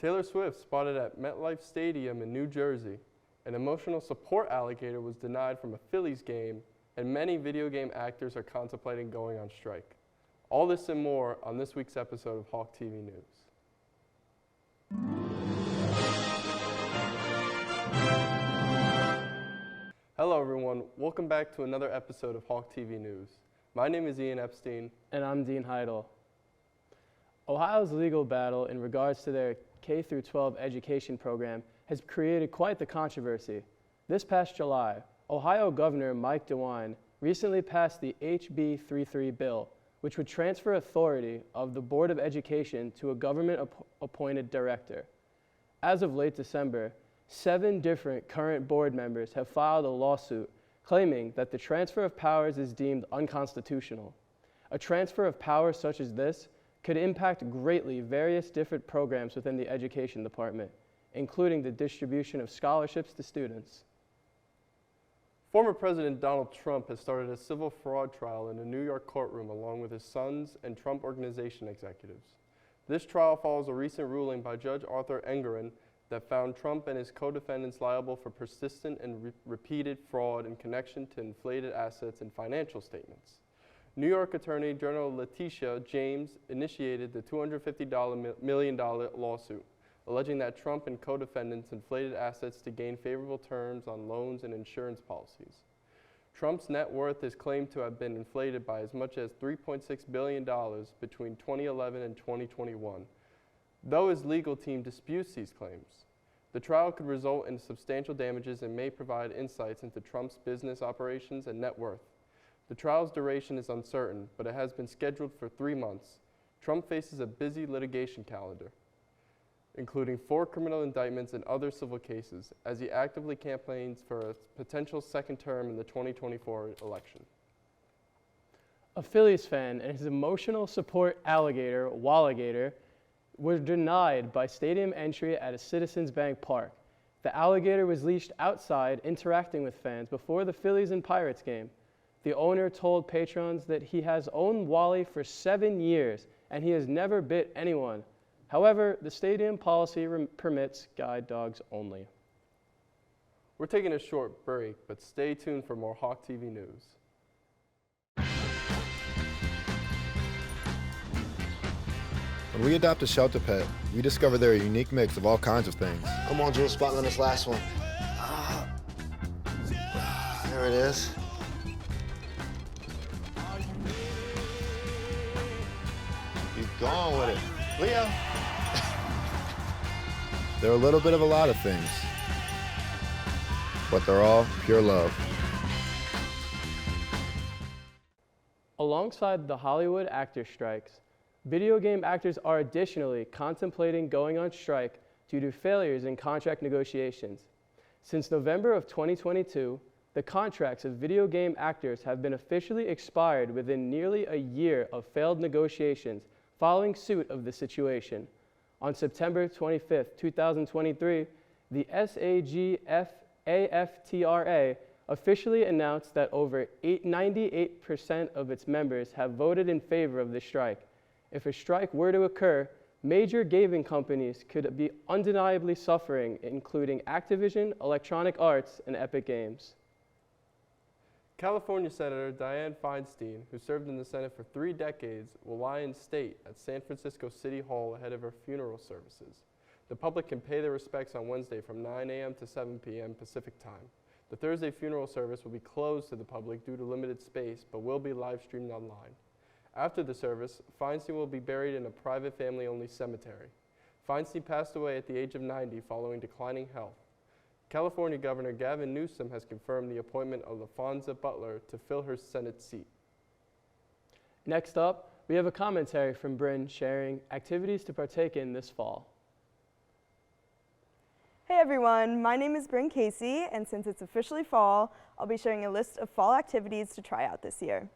Taylor Swift spotted at MetLife Stadium in New Jersey. An emotional support alligator was denied from a Phillies game, and many video game actors are contemplating going on strike. All this and more on this week's episode of HawkTV News. Hello everyone, welcome back to another episode of HawkTV News. My name is Ian Epstein. And I'm Dean Heidel. Ohio's legal battle in regards to their K-12 education program has created quite the controversy. This past July, Ohio Governor Mike DeWine recently passed the HB 33 bill, which would transfer authority of the Board of Education to a government-appointed director. As of late December, 7 different current board members have filed a lawsuit claiming that the transfer of powers is deemed unconstitutional. A transfer of power such as this could impact greatly various different programs within the education department, including the distribution of scholarships to students. Former President Donald Trump has started a civil fraud trial in a New York courtroom along with his sons and Trump Organization executives. This trial follows a recent ruling by Judge Arthur Engoron that found Trump and his co-defendants liable for persistent and repeated fraud in connection to inflated assets and financial statements. New York Attorney General Letitia James initiated the $250 million lawsuit, alleging that Trump and co-defendants inflated assets to gain favorable terms on loans and insurance policies. Trump's net worth is claimed to have been inflated by as much as $3.6 billion between 2011 and 2021, though his legal team disputes these claims. The trial could result in substantial damages and may provide insights into Trump's business operations and net worth. The trial's duration is uncertain, but it has been scheduled for 3 months. Trump faces a busy litigation calendar, including 4 criminal indictments and other civil cases, as he actively campaigns for a potential second term in the 2024 election. A Phillies fan and his emotional support alligator, Walligator, were denied by stadium entry at a Citizens Bank Park. The alligator was leashed outside, interacting with fans before the Phillies and Pirates game. The owner told patrons that he has owned Wally for 7 years and he has never bit anyone. However, the stadium policy permits guide dogs only. We're taking a short break, but stay tuned for more HawkTV News. When we adopt a shelter pet, we discover they're a unique mix of all kinds of things. Come on, Jules, spot on this last one. There it is. Keep going with it. Leo. They're a little bit of a lot of things, but they're all pure love. Alongside the Hollywood actor strikes, video game actors are additionally contemplating going on strike due to failures in contract negotiations. Since November of 2022, the contracts of video game actors have been officially expired within nearly a year of failed negotiations following suit of the situation. On September 25, 2023, the SAG-AFTRA officially announced that over 98% of its members have voted in favor of the strike. If a strike were to occur, major gaming companies could be undeniably suffering, including Activision, Electronic Arts, and Epic Games. California Senator Dianne Feinstein, who served in the Senate for 3 decades, will lie in state at San Francisco City Hall ahead of her funeral services. The public can pay their respects on Wednesday from 9 a.m. to 7 p.m. Pacific time. The Thursday funeral service will be closed to the public due to limited space, but will be live streamed online. After the service, Feinstein will be buried in a private family-only cemetery. Feinstein passed away at the age of 90 following declining health. California Governor Gavin Newsom has confirmed the appointment of LaFonza Butler to fill her Senate seat. Next up, we have a commentary from Bryn sharing activities to partake in this fall. Hey everyone, my name is Bryn Casey, and since it's officially fall, I'll be sharing a list of fall activities to try out this year.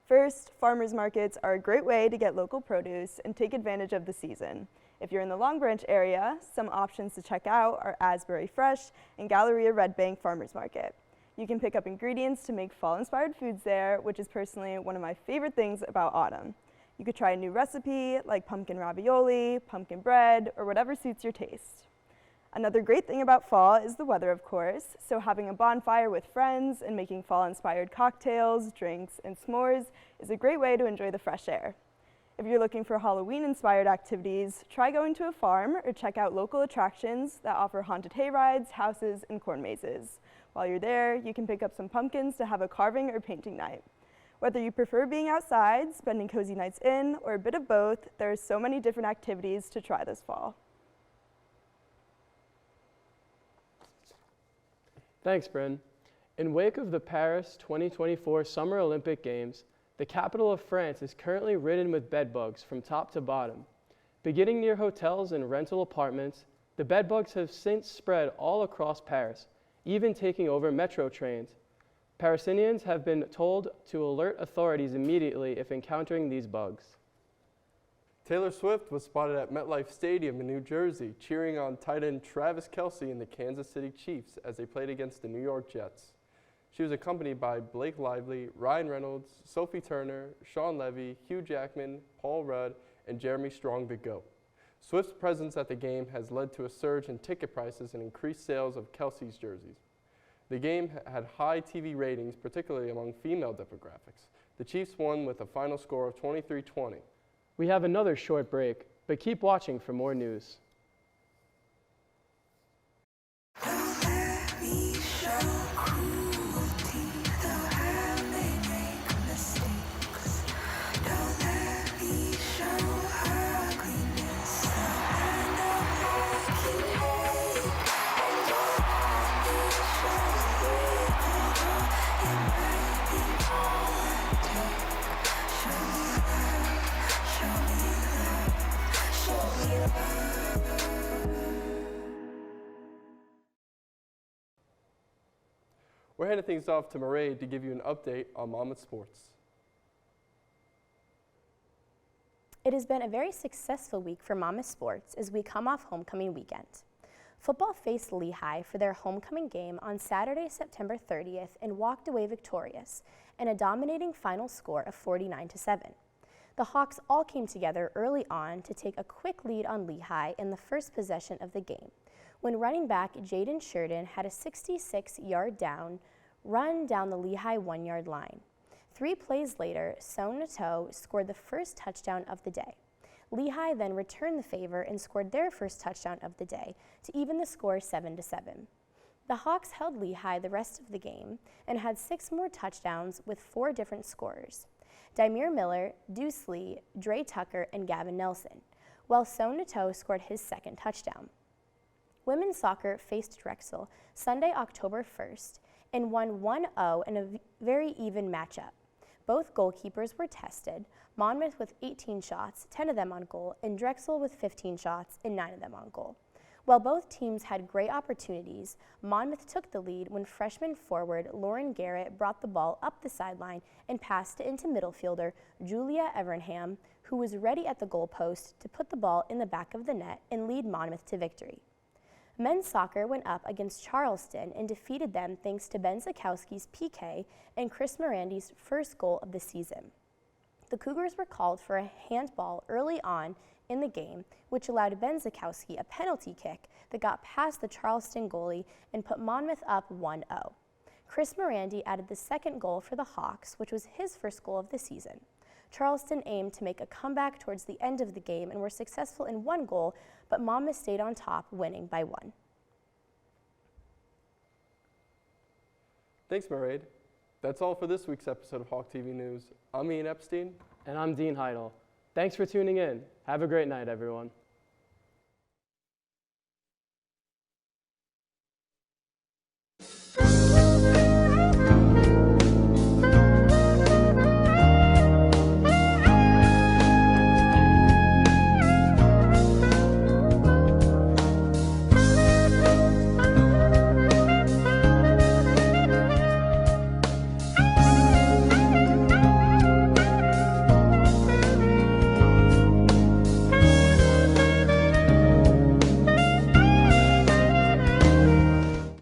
First, farmers markets are a great way to get local produce and take advantage of the season. If you're in the Long Branch area, some options to check out are Asbury Fresh and Galleria Red Bank Farmers Market. You can pick up ingredients to make fall-inspired foods there, which is personally one of my favorite things about autumn. You could try a new recipe like pumpkin ravioli, pumpkin bread, or whatever suits your taste. Another great thing about fall is the weather, of course, so having a bonfire with friends and making fall-inspired cocktails, drinks, and s'mores is a great way to enjoy the fresh air. If you're looking for Halloween-inspired activities, try going to a farm or check out local attractions that offer haunted hay rides, houses, and corn mazes. While you're there, you can pick up some pumpkins to have a carving or painting night. Whether you prefer being outside, spending cozy nights in, or a bit of both, there are so many different activities to try this fall. Thanks, Bryn. In wake of the Paris 2024 Summer Olympic Games, the capital of France is currently ridden with bedbugs from top to bottom. Beginning near hotels and rental apartments, the bedbugs have since spread all across Paris, even taking over metro trains. Parisinians have been told to alert authorities immediately if encountering these bugs. Taylor Swift was spotted at MetLife Stadium in New Jersey, cheering on tight end Travis Kelce and the Kansas City Chiefs as they played against the New York Jets. She was accompanied by Blake Lively, Ryan Reynolds, Sophie Turner, Sean Levy, Hugh Jackman, Paul Rudd, and Jeremy Strong the GOAT. Swift's presence at the game has led to a surge in ticket prices and increased sales of Kelce's jerseys. The game had high TV ratings, particularly among female demographics. The Chiefs won with a final score of 23-20. We have another short break, but keep watching for more news. We're handing things off to Mairead to give you an update on Monmouth sports. It has been a very successful week for Monmouth sports as we come off homecoming weekend. Football faced Lehigh for their homecoming game on Saturday, September 30th and walked away victorious in a dominating final score of 49-7. The Hawks all came together early on to take a quick lead on Lehigh in the first possession of the game, when running back Jaden Sheridan had a 66-yard run down the Lehigh 1-yard line. 3 plays later, Son Nateau scored the first touchdown of the day. Lehigh then returned the favor and scored their first touchdown of the day to even the score 7-7. The Hawks held Lehigh the rest of the game and had 6 more touchdowns with 4 different scorers: Dymere Miller, Deuce Lee, Dre Tucker, and Gavin Nelson, while Son Nateau scored his second touchdown. Women's soccer faced Drexel Sunday, October 1st, and won 1-0 in a very even matchup. Both goalkeepers were tested, Monmouth with 18 shots, 10 of them on goal, and Drexel with 15 shots and 9 of them on goal. While both teams had great opportunities, Monmouth took the lead when freshman forward Lauren Garrett brought the ball up the sideline and passed it into middle fielder Julia Evernham, who was ready at the goalpost to put the ball in the back of the net and lead Monmouth to victory. Men's soccer went up against Charleston and defeated them thanks to Ben Zakowski's PK and Chris Morandi's first goal of the season. The Cougars were called for a handball early on in the game, which allowed Ben Zakowski a penalty kick that got past the Charleston goalie and put Monmouth up 1-0. Chris Morandi added the second goal for the Hawks, which was his first goal of the season. Charleston aimed to make a comeback towards the end of the game and were successful in 1 goal, but Monmouth stayed on top, winning by 1. Thanks, Mairead. That's all for this week's episode of HawkTV News. I'm Ian Epstein. And I'm Dean Heidel. Thanks for tuning in. Have a great night, everyone.